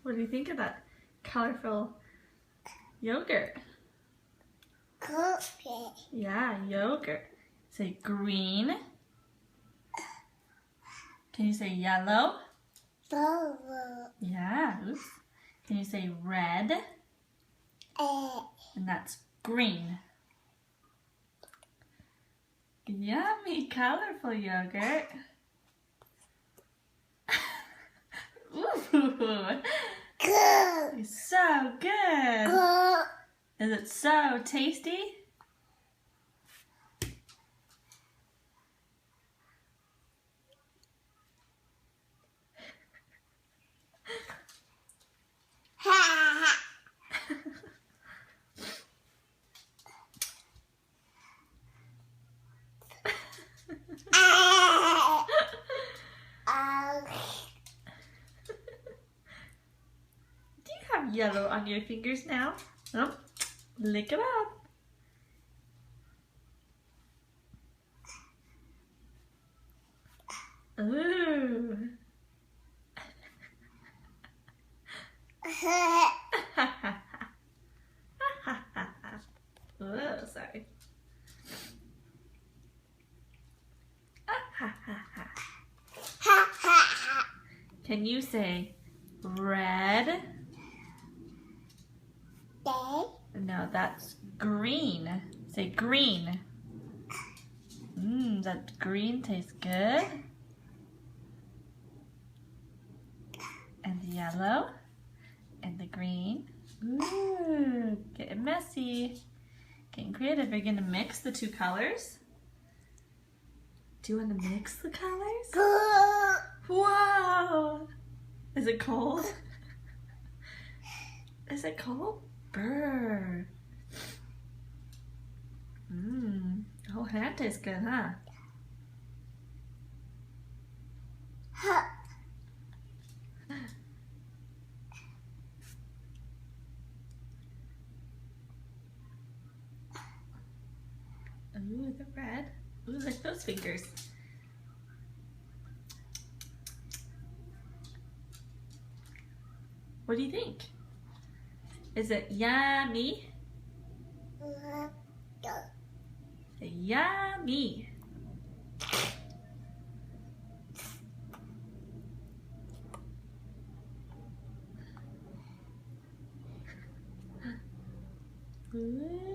What do you think of that colorful yogurt? Yeah, yogurt. Say green. Can you say yellow? Yeah, oops. Can you say red? And that's green. Yummy, colorful yogurt. Ooh, it's so good. Is it so tasty? Do you have yellow on your fingers now? No? Lick it up. Ooh. Oh, sorry. Can you say red? No, that's green. Say green. That green tastes good. And the yellow. And the green. Ooh, getting messy. Getting creative. Are you going to mix the two colors? Do you want to mix the colors? Whoa! Is it cold? Is it cold? Brr. The whole hand tastes good, huh? Ooh, the red. Ooh, like those fingers. What do you think? Is it yummy? Yummy. Ooh.